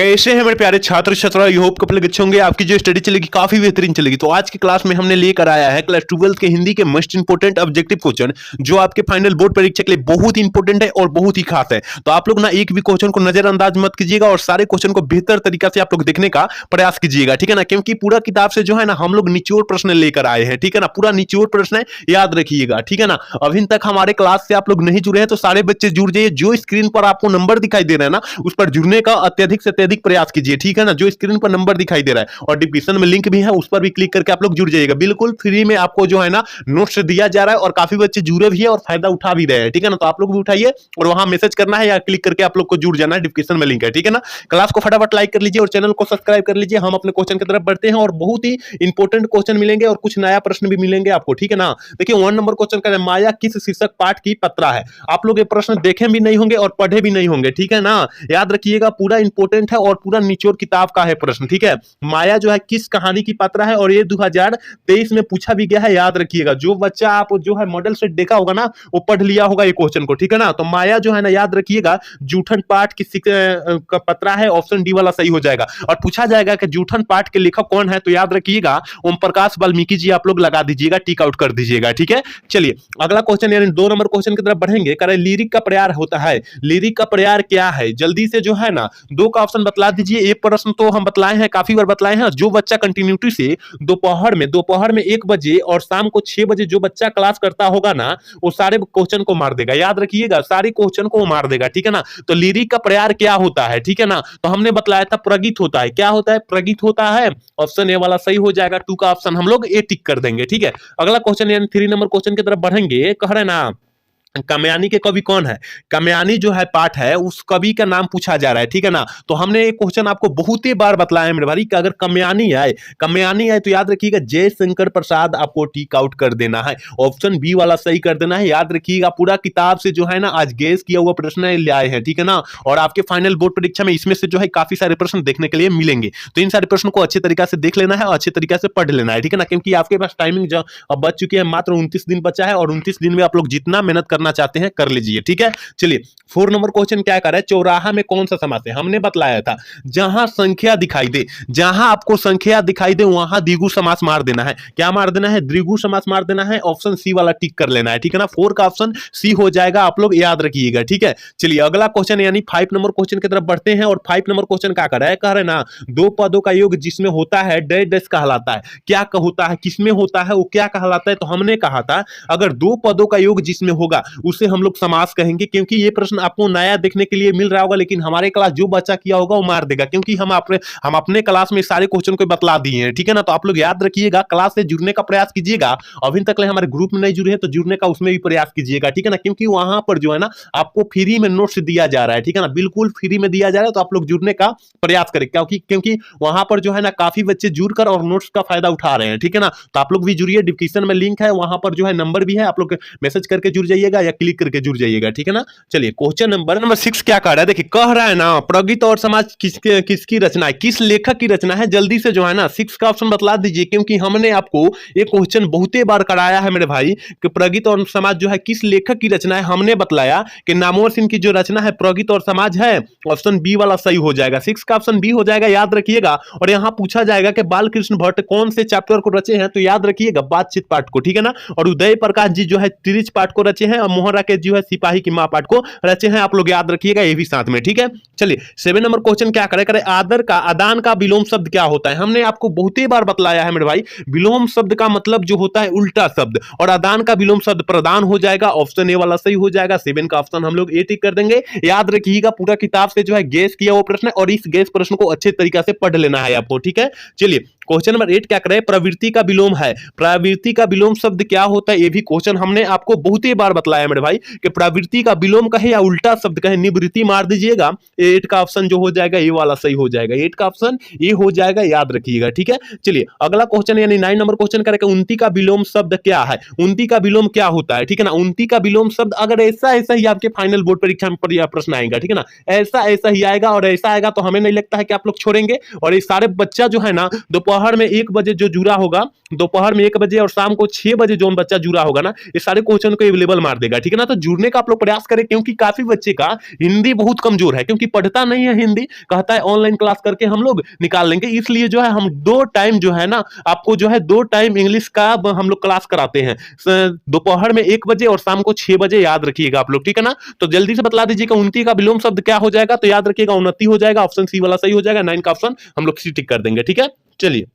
कैसे हैं मेरे प्यारे छात्र छात्रा। आई होप कपल अच्छे होंगे। आपकी जो स्टडी चलेगी काफी बेहतरीन चलेगी। तो आज की क्लास में हमने लेकर आया है क्लास 12 के हिंदी के मोस्ट इंपोर्टेंट ऑब्जेक्टिव क्वेश्चन, जो आपके फाइनल बोर्ड परीक्षा के लिए बहुत इंपोर्टेंट है और बहुत ही खास है। तो आप लोग ना एक भी क्वेश्चन को नजरअंदाज मत कीजिएगा और सारे क्वेश्चन को बेहतर तरीका से आप लोग देखने का प्रयास कीजिएगा, ठीक है ना। क्योंकि पूरा किताब से जो है ना हम लोग निचोड़ प्रश्न लेकर आए हैं, ठीक है ना। पूरा निचोड़ प्रश्न है, याद रखिएगा, ठीक है ना। अभी तक हमारे क्लास से आप लोग नहीं जुड़े हैं तो सारे बच्चे जुड़ जाइए। जो स्क्रीन पर आपको नंबर दिखाई दे रहा है ना, उस पर जुड़ने का अत्यधिक से अत्यधिक प्रयास कीजिए, ठीक है ना। जो स्क्रीन पर नंबर दिखाई दे रहा है और डिस्क्रिप्शन में लिंक भी है, उस पर भी क्लिक करके आप लोग जुड़ जाइएगा। बिल्कुल फ्री में आपको जो है ना नोट्स दिया जा रहा है और काफी बच्चे जुड़े भी है और फायदा उठा भी रहे हैं, ठीक है ना। तो आप लोग भी उठाइए और वहां मैसेज करना है या क्लिक करके आप लोग को जुड़ जाना है। डिस्क्रिप्शन में लिंक है, ठीक है ना। क्लास को फटाफट लाइक कर लीजिए और चैनल को सब्सक्राइब कर लीजिए। हम अपने क्वेश्चन की तरफ बढ़ते हैं और बहुत ही इंपॉर्टेंट क्वेश्चन मिलेंगे और कुछ नया प्रश्न भी मिलेंगे आपको, ठीक है ना। देखिए 1 नंबर क्वेश्चन का माया किस शीर्षक पाठ की पत्रा है। आप लोग ये प्रश्न देखे भी नहीं होंगे और पढ़े भी नहीं होंगे, ठीक है ना। याद रखिएगा, पूरा इंपॉर्टेंट है और पूरा निचोड़ किताब का है प्रश्न, ठीक है। माया जो है किस कहानी की पात्रा है और ये 2023 में पूछा भी गया है, याद रखिएगा। जो बच्चा आप जो है मॉडल सेट देखा होगा ना, वो पढ़ लिया होगा ये क्वेश्चन को, ठीक है ना। तो माया जो है ना, याद रखिएगा, जूठन पाठ की का पत्रा है। ऑप्शन डी वाला सही हो जाएगा। और पूछा जाएगा कि जूठन पाठ के लेखक कौन है, तो याद रखिएगा ओम प्रकाश वाल्मीकि जी आप लोग लगा दीजिएगा, टिक आउट कर दीजिएगा, ठीक है। चलिए अगला क्वेश्चन यानी 2 नंबर क्वेश्चन की तरफ बढ़ेंगे। करें लिरिक का प्रयार होता है। लिरिक का प्रयार क्या है, जल्दी से जो है ना 2 का ऑप्शन बतला दीजिए। एक प्रश्न तो हम बतलाए हैं, काफी बार बतलाए हैं। जो बच्चा कंटिन्यूटी से दोपहर में 1 बजे और शाम को 6 बजे जो बच्चा क्लास करता होगा ना, वो सारे क्वेश्चन को मार देगा, याद रखिएगा, सारे क्वेश्चन को मार देगा, ठीक है ना। तो लिरिक का प्रयार क्या होता है, ठीक है ना। तो हमने बतलाया था प्रगीत होता है। क्या होता है, प्रगीत होता है। ऑप्शन ए वाला सही हो जाएगा। 2 का ऑप्शन हम लोग ए टिक कर देंगे, ठीक है। अगला क्वेश्चन यानी 3 नंबर क्वेश्चन की तरफ बढ़ेंगे। कह रहे ना कामयानी के कवि कौन है। कामयानी जो है पाठ है, उस कवि का नाम पूछा जा रहा है, ठीक है ना। तो हमने एक क्वेश्चन आपको बहुत ही बार बतलाया है मेरे भाई कि अगर कामयानी आए तो याद रखिएगा जयशंकर प्रसाद आपको टिक आउट कर देना है। ऑप्शन बी वाला सही कर देना है। याद रखिएगा पूरा किताब से जो है ना आज गेस किया हुआ प्रश्न ले आए हैं, ठीक है ना। और आपके फाइनल बोर्ड परीक्षा में इसमें से जो है काफी सारे प्रश्न देखने के लिए मिलेंगे। तो इन सारे प्रश्नों को अच्छे तरीके से देख लेना है और अच्छे तरीके से पढ़ लेना है, ठीक है ना। क्योंकि आपके पास टाइमिंग जो अब बच चुकी है, मात्र 29 दिन बचा है और 29 दिन में आप लोग जितना मेहनत करना चाहते हैं कर लीजिए, ठीक है। चलिए 4 नंबर क्वेश्चन क्या कर रहा है, चौराहा में कौन सा समास है। हमने बतलाया था जहां संख्या दिखाई दे, जहां आपको संख्या दिखाई दे वहां द्विगु समास मार देना है। क्या मार देना है, द्विगु समास मार देना है। ऑप्शन सी वाला टिक कर लेना है, ठीक है ना। 4 का ऑप्शन सी हो जाएगा, आप लोग याद रखिएगा, ठीक है। चलिए अगला क्वेश्चन यानी 5 नंबर क्वेश्चन की तरफ बढ़ते हैं। और 5 नंबर क्वेश्चन क्या कर रहा है, कह रहे ना 2 पदों का योग जिसमें होता है डैश डैश कहलाता है। क्या होता है, किसमें होता है, वो क्या कहलाता है। तो हमने कहा था अगर 2 पदों का योग जिसमें होगा उसे हम लोग समास कहेंगे। क्योंकि ये प्रश्न आपको नया देखने के लिए मिल रहा होगा, लेकिन हमारे क्लास जो बच्चा किया होगा वो मार देगा। क्योंकि हम अपने क्लास में सारे क्वेश्चन को बतला दिए हैं, ठीक है ना। तो आप लोग याद रखिएगा, क्लास से जुड़ने का प्रयास कीजिएगा। अभी तक हमारे ग्रुप में नहीं जुड़े हैं तो जुड़ने का उसमें भी प्रयास कीजिएगा, ठीक है ना। क्योंकि वहां पर जो है ना आपको फ्री में नोट्स दिया जा रहा है, ठीक है ना। बिल्कुल फ्री में दिया जा रहा है, तो आप लोग जुड़ने का प्रयास करें। क्योंकि वहां पर जो है ना काफी बच्चे जुड़कर और नोट्स का फायदा उठा रहे हैं, ठीक है ना। तो आप लोग भी जुड़िए, डिस्क्रिप्शन में लिंक है, वहां पर जो है नंबर भी है, आप लोग मैसेज करके जुड़ जाइएगा या क्लिक करके जुड़ जाइएगा, ठीक है ना। चलिए क्वेश्चन नंबर 6 क्या कह रहा है, देखिए कह रहा है ना प्रगीत और समाज किसकी रचना है, किस लेखक की रचना है। जल्दी से जो है ना 6 का ऑप्शन बतला दीजिए। क्योंकि हमने आपको ये क्वेश्चन बहुत ही बार कराया है मेरे भाई कि प्रगीत और समाज जो है किस लेखक की रचना है। हमने बतलाया कि नामवर सिंह की जो रचना है प्रगीत और समाज है। ऑप्शन बी वाला सही हो जाएगा। 6 का ऑप्शन बी हो जाएगा, याद रखिएगा। और यहां पूछा जाएगा कि बालकृष्ण भट्ट कौन से चैप्टर को रचे हैं, तो याद रखिएगा बातचीत पाठ को, ठीक है ना। और उदय प्रकाश जी जो है त्रिज पाठ को रचे हैं और मोहन राकेश जो है सिपाही की मां पाठ को रचे हैं। आप लोग याद रखिएगा ये भी साथ में, ठीक है। चलिए 7 नंबर क्वेश्चन क्या करे आदर का आदान का विलोम शब्द क्या होता है। हमने आपको बहुत ही बार बतलाया है मेरे भाई, विलोम शब्द का मतलब जो होता है उल्टा शब्द, और आदान का विलोम शब्द प्रदान हो जाएगा। ऑप्शन ए वाला सही हो जाएगा। 7 का ऑप्शन हम लोग ए टिक कर देंगे। याद रखिएगा पूरा किताब से जो है गेस किया वो प्रश्न, और इस गेस प्रश्न को अच्छे तरीके से पढ़ लेना है आपको, ठीक है। चलिए क्वेश्चन नंबर 8 क्या करे, प्रवृत्ति का विलोम है। प्रवृत्ति का विलोम शब्द क्या होता है, ये भी क्वेश्चन हमने आपको बहुत ही बार बतलाया मेरे भाई कि प्रवृत्ति का विलोम कहे या उल्टा शब्द कहे, निवृत्ति मार दीजिएगा। 8 का ऑप्शन जो हो जाएगा ये वाला सही हो जाएगा। 8 का ऑप्शन ये हो जाएगा, याद रखिएगा, ठीक है। चलिए अगला क्वेश्चन यानी 9 नंबर क्वेश्चन करेगा उन्नति का विलोम शब्द क्या है। उन्नति का विलोम क्या होता है, ठीक है ना। उन्नति का विलोम शब्द अगर ऐसा ही आपके फाइनल बोर्ड परीक्षा में प्रश्न आएगा, ठीक है ना। ऐसा ही आएगा और ऐसा आएगा तो हमें नहीं लगता है कि आप लोग छोड़ेंगे। और ये सारे बच्चा जो है ना दोपहर दोपहर में 1 बजे जो जुड़ा होगा, दोपहर में 1 बजे और शाम को 6 बजे जो बच्चा जुड़ा होगा ना, ये सारे क्वेश्चन को अवेलेबल मार देगा, ठीक है ना। तो जुड़ने का आप लोग प्रयास करें, क्योंकि काफी बच्चे का हिंदी बहुत कमजोर है, क्योंकि पढ़ता नहीं है हिंदी, कहता है ऑनलाइन क्लास करके हम लोग निकाल लेंगे। इसलिए जो है हम 2 टाइम जो है ना, आपको जो है 2 टाइम इंग्लिश का हम लोग क्लास कराते हैं, दोपहर में 1 बजे और शाम को 6 बजे, याद रखिएगा आप लोग, ठीक है ना। तो जल्दी से बतला दीजिएगा उन्नति का विलोम शब्द क्या हो जाएगा। तो याद रखिएगा उन्नति हो जाएगा, ऑप्शन सी वाला सही हो जाएगा, 9 का ऑप्शन हम लोग सी टिक कर देंगे, ठीक है। चलिए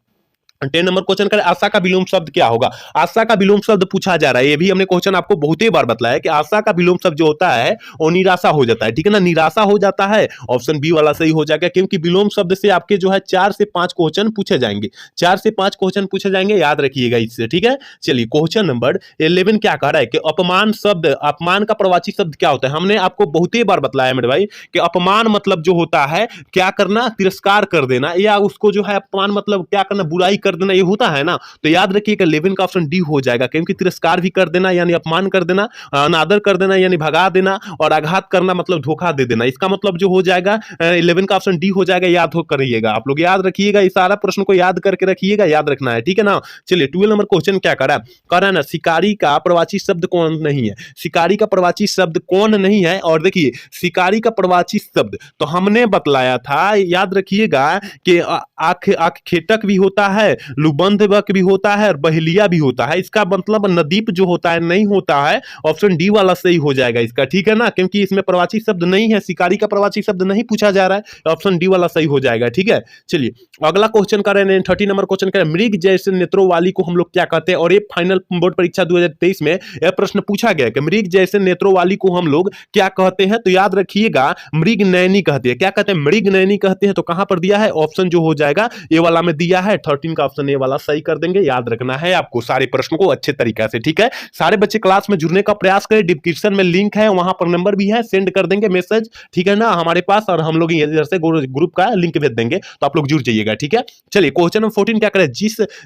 10 नंबर क्वेश्चन करें, आशा का विलोम शब्द क्या होगा। आशा का विलोम शब्द पूछा जा रहा है, ये भी हमने क्वेश्चन आपको बहुत ही बार बतलाया कि आशा का विलोम शब्द जो होता है वो निराशा हो जाता है, ठीक है ना, निराशा हो जाता है, ऑप्शन बी वाला सही हो जाएगा। क्योंकि विलोम शब्द से आपके जो है 4 से 5 क्वेश्चन पूछे जाएंगे, 4 से 5 क्वेश्चन पूछे जाएंगे, याद रखिएगा इससे, ठीक है। चलिए क्वेश्चन नंबर 11 क्या कह रहा है कि अपमान शब्द, अपमान का प्रवाची शब्द क्या होता है। हमने आपको बहुत ही बार बतलाया मेरे भाई कि अपमान मतलब जो होता है क्या करना, तिरस्कार कर देना, या उसको जो है अपमान मतलब क्या करना, बुराई कर देना, ये होता है ना। तो याद रखिएगा 11 का ऑप्शन डी हो जाएगा, क्योंकि तिरस्कार भी कर देना यानी अपमान कर देना, अनादर कर देना यानी भगा देना, और आघात करना मतलब धोखा दे देना, इसका मतलब जो हो जाएगा 11 का ऑप्शन डी हो जाएगा। याद हो करिएगा आप लोग, याद रखिएगा, इस सारा प्रश्न को याद करके रखिएगा, याद रखना है, ठीक है ना। चलिए 12 नंबर क्वेश्चन क्या करा है ना, शिकारी का प्रवाची शब्द कौन नहीं है। शिकारी का प्रवाची शब्द कौन नहीं है, और देखिए शिकारी का प्रवाची शब्द तो हमने बतलाया था, याद रखिएगा कि आख खेटक भी होता है, लुबंध भी होता है, और बहेलिया भी होता है। इसका मतलब नदीप जो होता है नहीं होता है, ऑप्शन डी वाला सही हो जाएगा इसका, ठीक है ना, क्योंकि इसमें प्रवाची शब्द नहीं है, शिकारी का प्रवाची शब्द नहीं पूछा जा रहा है, ऑप्शन डी वाला सही हो जाएगा, ठीक है। चलिए अगला क्वेश्चन कर रहे हैं 30 नंबर क्वेश्चन कर रहे हैं, मृग जैसे नेत्रों वाली को हम लोग क्या कहते हैं। और ये फाइनल बोर्ड परीक्षा 2023 में यह प्रश्न पूछा गया कि मृग जैसे नेत्रों वाली को हम लोग क्या कहते हैं। तो याद रखिएगा मृग नयनी कहते हैं, क्या कहते हैं, मृग नयनी कहते हैं। तो कहां पर दिया है, ऑप्शन जो हो जाएगा ये वाला में दिया है, 13 का ऑप्शन ये वाला सही कर देंगे। याद रखना है आपको सारे प्रश्नों को अच्छे तरीके से, ठीक है। सारे बच्चे क्लास में जुड़ने का प्रयास करें, डिस्क्रिप्शन में लिंक है, वहां पर नंबर भी है, सेंड कर देंगे मैसेज, ठीक है ना, हमारे पास, और हम लोग इधर से ग्रुप का लिंक भेज देंगे, तो आप लोग जुड़ जाइएगा, ठीक है। चलिए क्वेश्चन नंबर 14 क्या करें,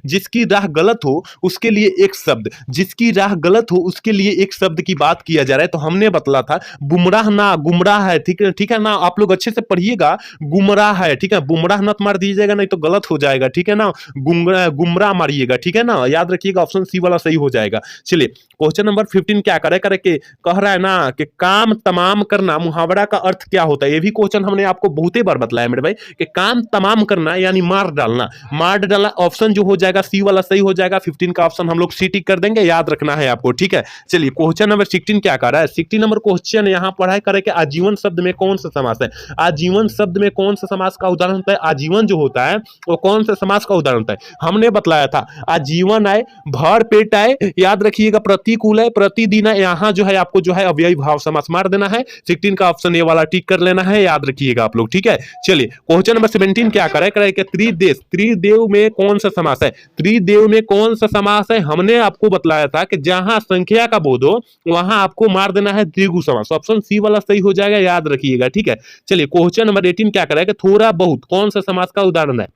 जिसकी राह गलत हो उसके लिए एक शब्द, जिसकी राह गलत हो उसके लिए एक शब्द की बात किया जा रहा है। तो हमने बतला था गुमराह ना गुमराह है, ठीक है ना, आप लोग अच्छे से पढ़िएगा, गुमराह है, ठीक है, गुमराह मत मार दीजिएगा नहीं तो गलत हो जाएगा, ठीक है ना, गुमराह मारिएगा, ठीक है ना, याद रखिएगा ऑप्शन सी वाला सही हो जाएगा। चलिए क्वेश्चन नंबर 15 क्या करे के कह रहा है ना कि काम तमाम करना मुहावरा का अर्थ क्या होता है। ये भी क्वेश्चन हमने आपको बहुत ही बार बतलाया मेरे भाई कि काम तमाम करना यानी मार डालना, मार डालना, ऑप्शन जो हो जाएगा सी वाला सही हो जाएगा। 15 का ऑप्शन हम लोग सी टिक कर देंगे, याद रखना है आपको, ठीक है। चलिए क्वेश्चन नंबर 16 क्या कर रहा है, 16 नंबर क्वेश्चन यहाँ पढ़ाई करे कि आजीवन शब्द में कौन सा समास है। आजीवन शब्द में कौन सा समास का उदाहरण होता है, आजीवन जो होता है वो कौन सा समास का उदाहरण होता है। हमने बतलाया था आजीवन आए, भर पेट आए, याद रखिएगा प्रतिकूल है, प्रतिदिन है, यहाँ जो है आपको जो है अव्ययी भाव समास मार देना है। 16 का ऑप्शन ये वाला टिक कर लेना है, याद रखिएगा आप लोग, ठीक है। चलिए क्वेश्चन नंबर 17 क्या करे कि त्रिदेश, त्रिदेव में कौन सा समास है। त्रिदेव में कौन सा समास है, हमने आपको बतलाया था कि जहां संख्या का बोध हो वहां आपको मार देना है द्विगु समास, ऑप्शन सी वाला सही हो जाएगा, याद रखिएगा, ठीक है। चलिए क्वेश्चन नंबर 18 क्या करे कि थोड़ा बहुत कौन सा समास का उदाहरण है।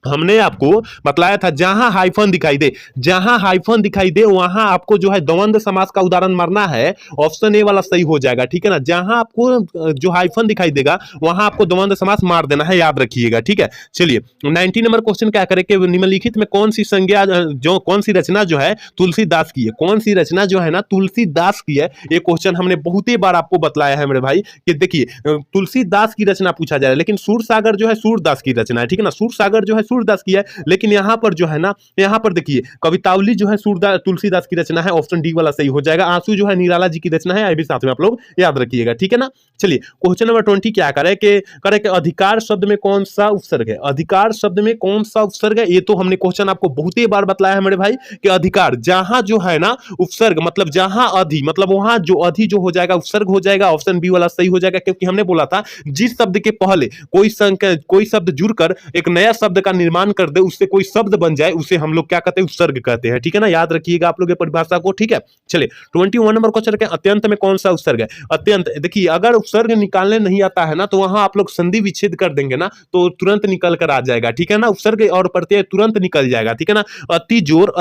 हमने आपको बतलाया था जहां हाइफन दिखाई दे, जहां हाइफन दिखाई दे वहां आपको जो है द्वंद्व समास का उदाहरण मारना है, ऑप्शन ए वाला सही हो जाएगा, ठीक है ना। जहां आपको जो हाइफन दिखाई देगा वहां आपको द्वंद्व समास मार देना है, याद रखिएगा, ठीक है। चलिए 19 नंबर क्वेश्चन क्या करें कि निम्नलिखित में कौन सी संज्ञा जो कौन सी रचना जो है तुलसीदास की है, कौन सी रचना जो है ना तुलसीदास की है। ये क्वेश्चन हमने बहुत ही बार आपको बतलाया है मेरे भाई कि देखिए तुलसीदास की रचना पूछा जा रहा है, लेकिन सूरसागर जो है सूरदास की रचना है, ठीक है ना, सूरसागर जो है सूरदास की है, लेकिन यहां पर जो है ना, यहां पर देखिए कवितावली जो है सूरदास तुलसीदास की रचना है, ऑप्शन डी वाला सही हो जाएगा। आंसू जो है निराला जी की रचना है, ये भी साथ में आप लोग याद रखिएगा, ठीक है ना। चलिए क्वेश्चन नंबर 20 क्या करे कि अधिकार शब्द में कौन सा उपसर्ग है। अधिकार शब्द में कौन सा उपसर्ग है, ये तो हमने क्वेश्चन आपको बहुत ही बार बतलाया है मेरे भाई कि अधिकार जहां जो है ना उपसर्ग मतलब जहां अधि मतलब वहां जो अधि जो हो जाएगा उपसर्ग हो जाएगा, ऑप्शन बी वाला सही हो जाएगा। क्योंकि हमने बोला था जिस शब्द के पहले कोई शब्द जुड़कर एक नया शब्द का निर्माण कर दे, उससे कोई शब्द बन जाए, उसे हम लोग क्या कहते हैं उपसर्ग कहते हैं, ठीक है ना, याद रखिएगा आप लोग ये परिभाषा को, ठीक है। चलिए 21 नंबर क्वेश्चन के अत्यंत में कौन सा उपसर्ग है। अत्यंत देखिए अगर उपसर्ग निकालने नहीं आता है ना तो वहां आप लोग संधि विच्छेद कर देंगे ना तो तुरंत निकल कर आ जाएगा, ठीक है ना, उपसर्ग और प्रत्यय तुरंत निकल जाएगा, ठीक है ना। अति जोर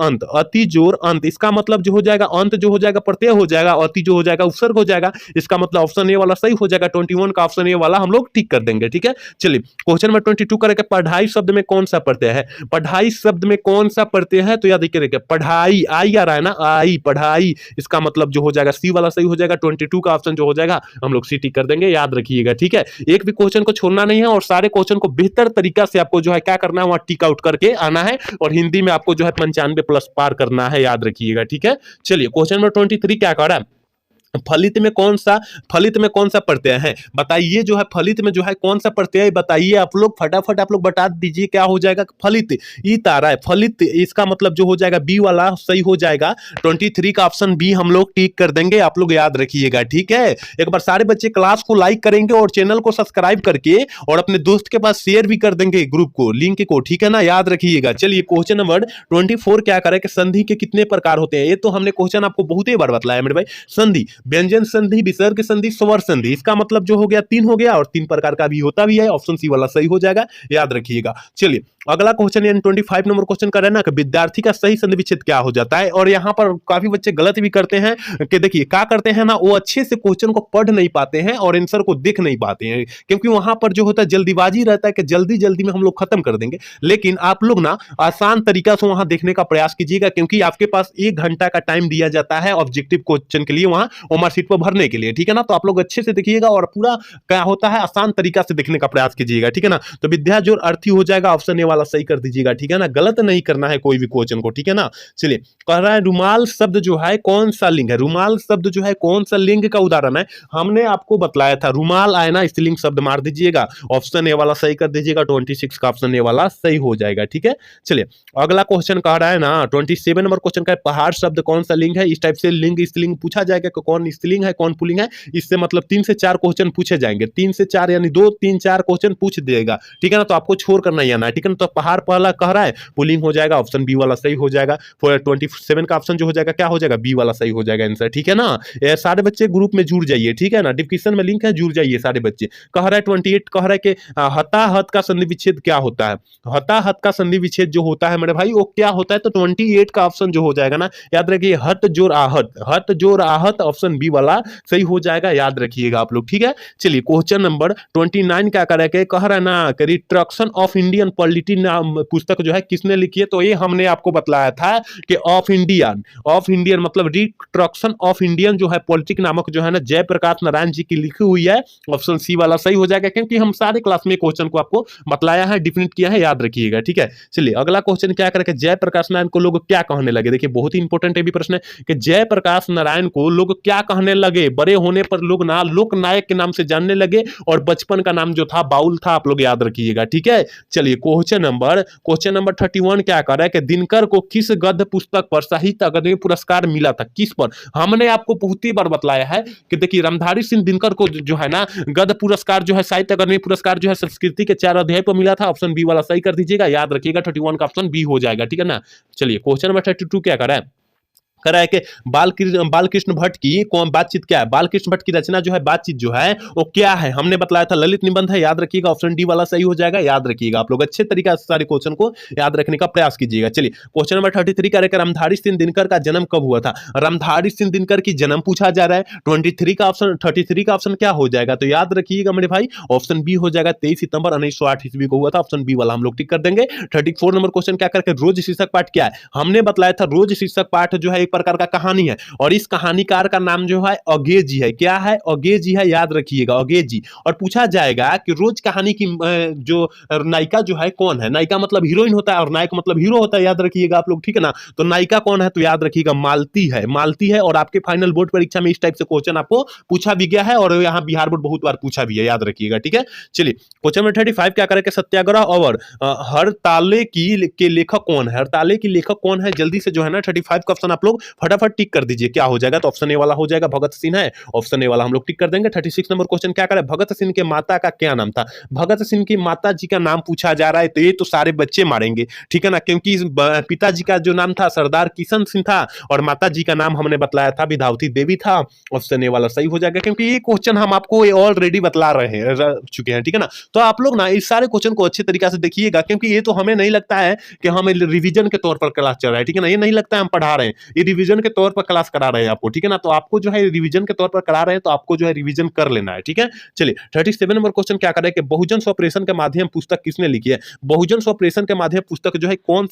अंत, अति जोर अंत, इसका मतलब जो हो जाएगा अंत जो हो जाएगा प्रत्यय हो जाएगा, अति जो हो जाएगा उपसर्ग हो जाएगा, इसका मतलब ऑप्शन ए वाला सही हो जाएगा। 21 का ऑप्शन ए वाला हम लोग ठीक कर देंगे, ठीक है। चलिए क्वेश्चन नंबर 22 करके पढ़ाई शब्द में कौन सा प्रत्यय है? पढ़ाई शब्द में कौन सा प्रत्यय है? तो याद रखिए पढ़ाई, आई आ रहा है ना, आई पढ़ाई, इसका मतलब जो हो जाएगा सी वाला सही हो जाएगा। 22 का ऑप्शन जो हो जाएगा हम लोग सी टिक कर देंगे, याद रखिएगा। ठीक है, एक भी क्वेश्चन को छोड़ना नहीं है और सारे क्वेश्चन को बेहतर तरीका से आपको जो है क्या करना है, वहां टिक आउट करके आना है और हिंदी में आपको जो है 95+ पार करना है, याद रखिएगा। ठीक है, चलिए क्वेश्चन नंबर 23 क्या कर रहा है? फलित में कौन सा प्रत्यय है? बताइए, जो है फलित में जो है कौन सा प्रत्यय बताइए आप लोग, फटाफट आप लोग बता दीजिए क्या हो जाएगा। फलित, ई तारा है फलित, इसका मतलब जो हो जाएगा बी वाला सही हो जाएगा। 23 का ऑप्शन बी हम लोग टिक कर देंगे, आप लोग याद रखिएगा। ठीक है, एक बार सारे बच्चे क्लास को लाइक करेंगे और चैनल को सब्सक्राइब करके और अपने दोस्त के पास शेयर भी कर देंगे ग्रुप को, लिंक को, ठीक है ना, याद रखिएगा। चलिए क्वेश्चन नंबर 24 क्या करे कि संधि के कितने प्रकार होते हैं? ये तो हमने क्वेश्चन आपको बहुत ही बार बताया मेरे भाई। संधि, व्यंजन संधि, विसर्ग संधि, स्वर संधि, इसका मतलब जो हो गया 3 हो गया और 3 प्रकार का भी होता भी है, ऑप्शन सी वाला सही हो जाएगा, याद रखिएगा। चलिए अगला क्वेश्चन यानी 25 नंबर क्वेश्चन कर रहे हैं ना कि विद्यार्थी का सही संधि विच्छेद क्या हो जाता है। और यहां पर काफी बच्चे गलत भी करते हैं कि देखिए क्या करते हैं ना, वो अच्छे से क्वेश्चन को पढ़ नहीं पाते हैं और आंसर को देख नहीं पाते हैं, क्योंकि वहां पर जो होता है जल्दीबाजी रहता है कि जल्दी जल्दी में हम लोग खत्म कर देंगे। लेकिन आप लोग ना आसान तरीका से वहां देखने का प्रयास कीजिएगा, क्योंकि आपके पास 1 घंटा का टाइम दिया जाता है ऑब्जेक्टिव क्वेश्चन के लिए, वहां ओमर सीट पर भरने के लिए, ठीक है ना। तो आप लोग अच्छे से देखिएगा और पूरा क्या होता है आसान तरीका से देखने का प्रयास कीजिएगा, ठीक है ना। तो विद्या जोड़ अर्थी हो जाएगा, ऑप्शन ए वाला सही कर दीजिएगा, ठीक है ना, गलत नहीं करना है कोई भी क्वेश्चन को, ठीक है ना। चलिए कह रहा है रुमाल शब्द जो है कौन सा लिंग है? रुमाल शब्द जो है कौन सा लिंग का उदाहरण है? हमने आपको बतलाया था रुमाल आए ना, स्त्रीलिंग शब्द मार दीजिएगा, ऑप्शन ए वाला सही कर दीजिएगा। 26 का ऑप्शन ए वाला सही हो जाएगा, ठीक है। चलिए अगला क्वेश्चन कह रहा है ना 27 नंबर क्वेश्चन का है पहाड़ शब्द कौन सा लिंग है? इस टाइप से लिंग स्त्रीलिंग पूछा जाएगा कि कौन स्त्रीलिंग है कौन पुल्लिंग है, इससे मतलब 3 से 4 क्वेश्चन पूछे जाएंगे, 3 से 4 यानी 2 3 4 क्वेश्चन पूछ देगा, ठीक है ना। तो आपको छोड़ कर नहीं आना है, ठीक है ना। तो पहाड़ पहला कह रहा है पुलिंग हो जाएगा, ऑप्शन बी वाला सही हो जाएगा। 27 का ऑप्शन जो हो जाएगा क्या हो जाएगा? बी वाला सही हो जाएगा आंसर, ठीक है ना। सारे बच्चे ग्रुप में जुड़ जाइए, ठीक है ना, डिस्क्रिप्शन में लिंक है, जुड़ जाइए सारे बच्चे। कह रहा है 28 कह रहा है कि हताहत का संधि विच्छेद क्या होता है? हताहत का संधि विच्छेद जो होता है मेरे भाई वो क्या होता है? तो 28 का ऑप्शन जो हो जाएगा ना, याद रखिए हत जोड़ आहत, हत जोड़ आहत, ऑप्शन बी वाला सही हो जाएगा, याद रखिएगा आप लोग, ठीक है। चलिए क्वेश्चन नंबर 29 क्या कर रहा है? कह रहा है ना कि रिट्रक्शन ऑफ इंडियन पॉलिटी नाम पुस्तक जो है किसने लिखी है? तो ये हमने आपको बतलाया था कि ऑफ इंडियन मतलब रिट्रक्शन ऑफ इंडियन जो है पॉलिटिक नामक जो है ना जयप्रकाश नारायण जी की लिखी हुई है, ऑप्शन सी वाला सही हो जाएगा, क्योंकि हम सारे क्लास में क्वेश्चन को आपको बतलाया है, डिफिनेट किया है, याद रखिएगा, ठीक है। चलिए अगला क्वेश्चन क्या करें कि जयप्रकाश नारायण को लोग क्या कहने लगे? देखिए बहुत ही इंपॉर्टेंट है भी प्रश्न है कि जयप्रकाश नारायण को लोग क्या कहने लगे? बड़े होने पर लोग ना लोक नायक के नाम से जानने लगे और बचपन का नाम जो था बाउल था, आप लोग याद रखिएगा, ठीक है। चलिए क्वेश्चन नंबर 31 क्या कर रहा है कि दिनकर को किस गद्य पुस्तक पर साहित्य अकादमी पुरस्कार मिला था? किस पर? हमने आपको बहुत ही बार बतलाया है कि देखिए रामधारी सिंह दिनकर को जो है ना गद्य पुरस्कार जो है साहित्य अकादमी पुरस्कार जो है संस्कृति के 4 अध्याय पर मिला था, ऑप्शन बी वाला सही कर दीजिएगा, याद रखिएगा 31 का ऑप्शन बी हो जाएगा, ठीक है ना। चलिए क्वेश्चन नंबर 32 क्या कर रहा है? करा है कि बालकृष्ण भट्ट की कौन बातचीत क्या है? बालकृष्ण भट्ट की रचना जो है बातचीत जो है वो क्या है? हमने बतलाया था ललित निबंध है, याद रखिएगा, ऑप्शन डी वाला सही हो जाएगा, याद रखिएगा। आप लोग अच्छे तरीके से सारे क्वेश्चन को याद रखने का प्रयास कीजिएगा। चलिए क्वेश्चन नंबर 33 क्या रहेगा? रामधारी सिंह दिनकर का जन्म कब हुआ था? रामधारी सिंह दिनकर की जन्म पूछा जा रहा है। 33 का ऑप्शन क्या हो जाएगा? तो याद रखिएगा मेरे भाई, ऑप्शन बी हो जाएगा, 23 सितंबर 1908 ईस्वी को हुआ था, ऑप्शन बी वाला हम लोग टिक कर देंगे। 34 नंबर क्वेश्चन क्या करके रोज शीर्षक पाठ क्या है? हमने बतलाया था रोज शीर्षक पाठ जो है एक प्रकार का कहानी है और इस कहानीकार का नाम जो है अगेज जी है। क्या है? अगेज जी है, याद रखिएगा, अगेज जी। और पूछा जाएगा कि रोज कहानी की जो नायिका जो है कौन है? नायिका मतलब हीरोइन होता है और नायक मतलब हीरो होता है, याद रखिएगा आप लोग, ठीक है ना। तो नायिका कौन है? तो याद रखिएगा मालती है, मालती है। और आपके फाइनल बोर्ड परीक्षा में इस टाइप से क्वेश्चन आपको पूछा भी गया है और यहाँ बिहार बोर्ड बहुत बार पूछा भी है, याद रखिएगा, ठीक है। चलिए क्वेश्चन नंबर 35 क्या करें कि सत्याग्रह और हड़ताले के लेखक कौन है? हड़ताले की लेखक कौन है? जल्दी से जो है ना 35 का ऑप्शन आप लोग फटाफट टिक कर दीजिए, क्या हो जाएगा? तो ऑप्शन ए वाला हो जाएगा, भगत सिंह है, ऑप्शन ए वाला हम लोग टिक कर देंगे। 36 नंबर क्वेश्चन क्या करें? भगत सिंह के माता का क्या नाम था? भगत सिंह की माता जी का नाम पूछा जा रहा है, तो ये तो सारे बच्चे मारेंगे, ठीक है ना, क्योंकि पिताजी का जो नाम था सरदार किशन सिंह था और माता जी का नाम हमने बतलाया था विधावती देवी था, ऑप्शन ए वाला सही हो जाएगा, क्योंकि ये क्वेश्चन हम आपको ऑलरेडी बतला रहे हैं चुके हैं, ठीक है ना। तो आप लोग ना इस सारे क्वेश्चन को अच्छे तरीके से देखिएगा, क्योंकि ये तो हमें नहीं लगता है कि हमें रिवीजन के तौर पर क्लास चल रहा है, ठीक है ना, ये नहीं लगता है हम पढ़ा रहे हैं, ये रिवीजन के तौर पर क्लास करा रहे हैं आपको, ठीक है ना। तो आपको जो है रिवीजन के तौर पर करा रहे हैं तो आपको जो है रिवीजन कर लेना है, ठीक है। चलिए 37 नंबर क्वेश्चन क्या कर रहा है कि बहुजन स्वप्रेषण के माध्यम पुस्तक किसने लिखी है। बहुजन स्वप्रेषण के माध्यम पुस्तक जो है कौन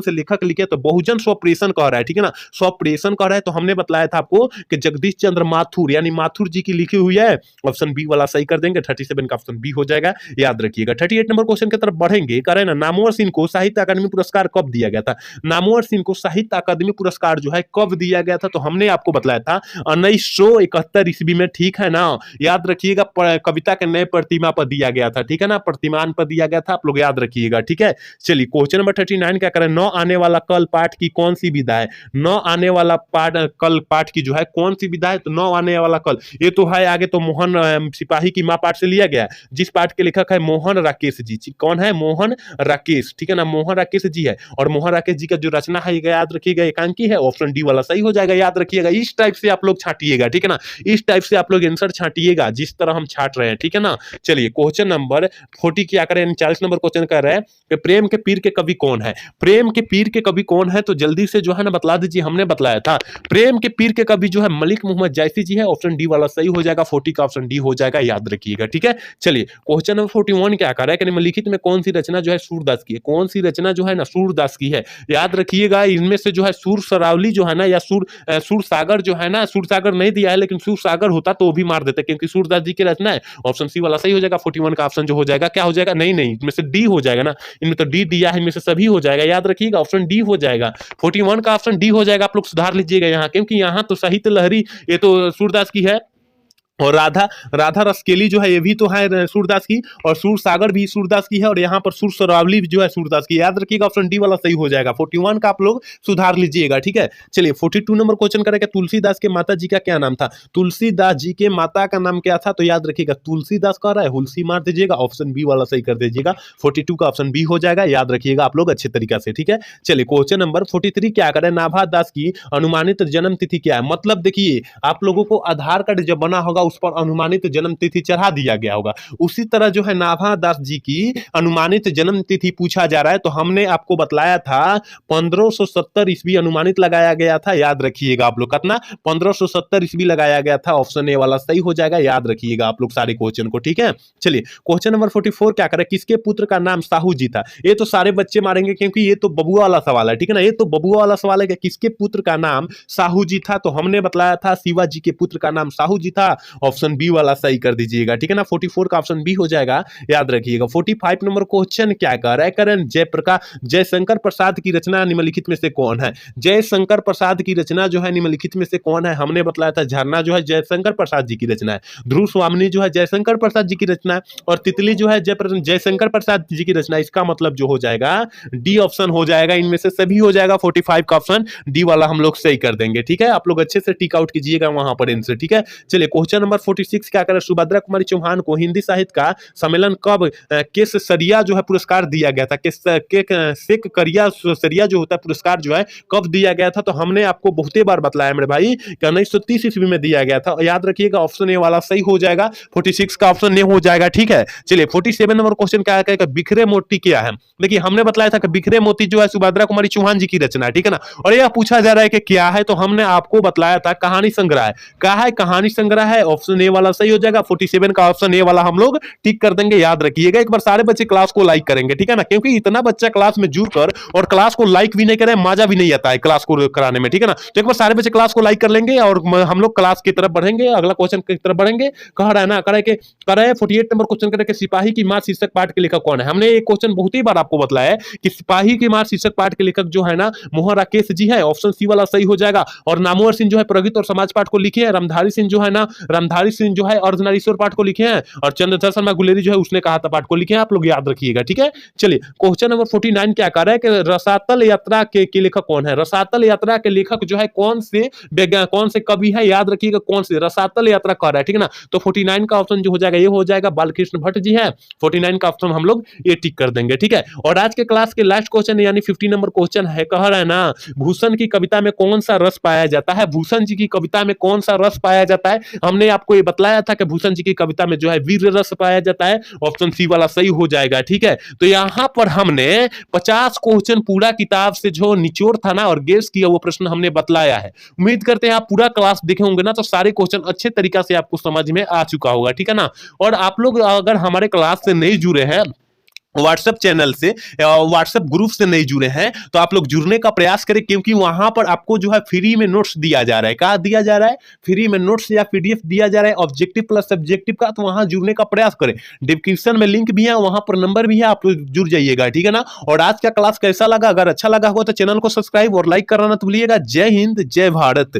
से लेखक लिखे, तो बहुजन स्वप्रेषण कह रहा है, ठीक है ना। स्वप्रेषण कह रहा है तो हमने बताया था आपको कि जगदीश चंद्र माथुर यानी माथुर जी की लिखी हुई है। ऑप्शन बी वाला सही कर देंगे, 37 का ऑप्शन बी हो जाएगा, याद रखिएगा। 38 नंबर क्वेश्चन की तरफ बढ़ेंगे, कह रहे हैं ना नामवर सिंह को साहित्य अकादमी पुरस्कार कब दिया गया था। नामवर सिंह को साहित्य अकादमी पुरस्कार जो है कब दिया गया था, तो हमने आपको बताया था 1971 ईस्वी में, ठीक है ना। याद रखिएगा, कविता के नए प्रतिमा पर दिया गया था, ठीक है ना, प्रतिमान पर दिया गया था, आप लोग याद रखिएगा, ठीक है। चलिए क्वेश्चन नंबर 39 क्या करें, नौ आने वाला कल पाठ की कौन सी विधा है। नौ आने वाला कल पाठ की जो है कौन सी विधा है, तो नौ आने वाला कल, ये तो है आगे तो मोहन सिपाही की माँ पाठ से लिया गया, जिस पाठ के लेखक है मोहन राकेश जी। कौन है, मोहन राकेश, ठीक है ना, मोहन राकेश जी है। और मोहन राकेश जी का जो रचना है याद रखिएगा एकांकी है, ऑप्शन डी वाला सही हो जाएगा, याद रखिएगा। इस टाइप से आप लोग छाटिएगा, ठीक है ना, इस टाइप से आप लोग आंसर छाटिएगा जिस तरह हम छाट रहे हैं, ठीक है ना। चलिए क्वेश्चन नंबर 40 क्या करें, 40 नंबर क्वेश्चन कर रहे हैं कि प्रेम के पीर के कवि कौन है। प्रेम के पीर के कवि कौन है, तो जल्दी से जो है ना बतला दीजिए, हमने बतलाया था प्रेम के पीर के कवि जो है मलिक मोहम्मद जैसी जी है, ऑप्शन डी वाला सही हो जाएगा, 40 का ऑप्शन डी हो जाएगा, याद रखिएगा, ठीक है। चलिए क्वेश्चन नंबर 41 क्या कर रहा है कि निम्नलिखित में कौन सी रचना जो है सूरदास की है। कौन सी रचना जो है ना सूरदास की है, याद रखिएगा। इनमें से जो है सूर सरावली जो है ना, या सूर सागर जो है ना, सूर सागर नहीं दिया है लेकिन सूर सागर होता तो वो भी मार देते, क्योंकि सूरदास जी की रचना है, ऑप्शन सी वाला सही हो जाएगा। 41 का ऑप्शन जो हो जाएगा क्या हो जाएगा, नहीं इनमें से डी हो जाएगा ना, इनमें तो डी दिया है, इनमें से सभी हो जाएगा, याद रखिएगा, ऑप्शन डी हो जाएगा। 41 का ऑप्शन डी हो जाएगा, आप लोग सुधार लीजिएगा यहाँ, क्योंकि यहाँ तो साहित्य लहरी ये तो सूरदास की है, और राधा रसकेली जो है ये भी तो है सूरदास की, और सूर सागर भी सूरदास की है, और यहाँ पर सूर सरावली जो है सूरदास की, याद रखिएगा, ऑप्शन डी वाला सही हो जाएगा। 41 का आप लोग सुधार लीजिएगा, ठीक है। चलिए 42 नंबर क्वेश्चन करेंगे, तुलसीदास के माता जी का क्या नाम था। तुलसीदास जी के माता का नाम क्या था, तो याद रखिएगा तुलसीदास कह रहा है, हुलसी मार दीजिएगा, ऑप्शन बी वाला सही कर दीजिएगा, 42 का ऑप्शन बी हो जाएगा, याद रखिएगा आप लोग अच्छे तरीका से, ठीक है। चलिए क्वेश्चन नंबर 43 क्या करें, नाभा दास की अनुमानित जन्म तिथि क्या है। मतलब देखिए आप लोगों को आधार कार्ड जब बना होगा उस पर अनुमानित जन्म तिथि चढ़ा दिया गया होगा, उसी तरह जो है नाभा दास जी की अनुमानित जन्म तिथि पूछा जा रहा है, तो हमने आपको बतलाया था 1570 ईस्वी अनुमानित लगाया गया था, याद रखिएगा आप लोग, कितना 1570 ईस्वी लगाया गया था, ऑप्शन ए वाला सही हो जाएगा, याद रखिएगा आप लोग सारे क्वेश्चन को, ठीक है। चलिए क्वेश्चन नंबर 44 क्या करें, किसके पुत्र का नाम साहू जी था। ये तो सारे बच्चे मारेंगे क्योंकि ये तो बबुआ वाला सवाल है, ठीक है ना, ये तो बबुआ वाला सवाल है कि किसके पुत्र का नाम साहू जी था, तो हमने बताया था शिवाजी के पुत्र का नाम साहू जी था, ऑप्शन बी वाला सही कर दीजिएगा, ठीक है ना। 44 का ऑप्शन बी हो जाएगा, याद रखिएगा। 45 नंबर क्वेश्चन क्या कर रहा है, करण जयशंकर प्रसाद की रचना निम्नलिखित में से कौन है। जयशंकर प्रसाद की रचना जो है निम्नलिखित में से कौन है, हमने बताया था झरना जो है जयशंकर प्रसाद जी की रचना है, ध्रुव स्वामिनी जो है जयशंकर प्रसाद जी की रचना है, और तितली जो है जयशंकर प्रसाद जी की रचना है। इसका मतलब जो हो जाएगा डी ऑप्शन हो जाएगा, इनमें से सभी हो जाएगा। 45 का ऑप्शन डी वाला हम लोग सही कर देंगे, ठीक है। आप लोग अच्छे से टिक आउट कीजिएगा वहां पर इनसे, ठीक है। चलिए क्वेश्चन नंबर 46 क्या करें, सुभद्रा कुमारी चौहान को हिंदी साहित्य का सम्मेलन कब केसरिया जो है पुरस्कार दिया गया था। सरिया जो होता है पुरस्कार जो है कब दिया गया था, तो हमने आपको बहुते बार बतलाया मेरे भाई कि 1930 ईस्वी में दिया गया था, याद रखिएगा, ऑप्शन ए वाला सही हो जाएगा। 46 का ऑप्शन ए हो जाएगा, ठीक है। चलिए 47 नंबर क्वेश्चन क्या है कि बिखरे मोती क्या है। देखिए हमने बताया था कि बिखरे मोती जो है सुभद्रा कुमारी चौहान जी की रचना है, ठीक है ना, और यह पूछा जा रहा है कि क्या है, तो हमने आपको बतलाया था कहानी संग्रह है। क्या है, कहानी संग्रह है, ऑप्शन ए वाला सही हो जाएगा। 47 का ऑप्शन ए वाला हम लोग टिक कर देंगे, याद रखिएगा। एक बार सारे बच्चे क्लास को लाइक करेंगे, ठीक है ना, क्योंकि इतना बच्चा क्लास में जुड़कर और क्लास को लाइक भी नहीं करे, मजा भी नहीं आता है क्लास को कराने में, ठीक है ना। तो एक बार सारे बच्चे क्लास को लाइक कर लेंगे और हम लोग क्लास की तरफ बढ़ेंगे, अगला क्वेश्चन की तरफ बढ़ेंगे। कह रहा है ना, करे 48 नंबर क्वेश्चन करे सिपाही की मां शीर्षक पाठ के लेखक कौन है। हमने ये क्वेश्चन बहुत ही बार आपको बताया है कि सिपाही की मां शीर्षक पाठ के लेखक जो है ना मोहन राकेश जी है, ऑप्शन सी वाला सही हो जाएगा। और नामवर सिंह जो है प्रगति और समाज पाठ को लिखे हैं, रामधारी सिंह जो है ना, रामधारी सिंह जो है अर्धनारीश्वर पाठ को लिखे हैं, और चंद्रधर शर्मा गुलेरी जो है उसने कहा था पाठ को लिखे हैं, आप लोग याद रखिएगा, ठीक है। चलिए क्वेश्चन नंबर 49 क्या कर रहा है कि रसातल यात्रा के लेखक कौन है। रसातल यात्रा के लेखक जो है कौन से कवि है, याद रखिएगा, कौन से रसातल यात्रा कर रहा है, ठीक है ना। तो 49 का ऑप्शन जो हो जाएगा ये हो जाएगा, बालकृष्ण भट्ट जी है। 49 का ऑप्शन हम लोग ये टिक कर देंगे, ठीक है। और आज के क्लास के लास्ट क्वेश्चन यानी 50 नंबर क्वेश्चन है, कह रहा है ना भूषण की कविता में कौन सा रस पाया जाता है। भूषण जी की कविता में कौन सा रस पाया जाता है, हमने हमने आपको ये बतलाया था कि भूषण जी की कविता में जो है वीर रस पाया जाता है, ऑप्शन सी वाला सही हो जाएगा। ठीक है, तो यहां पर हमने 50 क्वेश्चन पूरा किताब से जो निचोड़ था ना और गेस किया वो प्रश्न हमने बतलाया है। उम्मीद करते हैं आप पूरा क्लास देखे होंगे ना, तो सारे क्वेश्चन अच्छे तरीका से आपको समझ में आ चुका होगा। ठीक है ना, और आप लोग अगर हमारे क्लास से नहीं जुड़े हैं, व्हाट्सएप चैनल से, व्हाट्सएप ग्रुप से नहीं जुड़े हैं, तो आप लोग जुड़ने का प्रयास करें, क्योंकि वहां पर आपको जो है फ्री में नोट्स दिया जा रहा है। क्या दिया जा रहा है? फ्री में नोट्स या पीडीएफ दिया जा रहा है ऑब्जेक्टिव प्लस सब्जेक्टिव का। तो वहां जुड़ने का प्रयास करें, डिस्क्रिप्शन में लिंक भी है, वहां पर नंबर भी है, आप जुड़ जाइएगा। ठीक है ना, और आज का क्लास कैसा लगा? अगर अच्छा लगा हो तो चैनल को सब्सक्राइब और लाइक करना तो भूलिएगा। जय हिंद, जय भारत।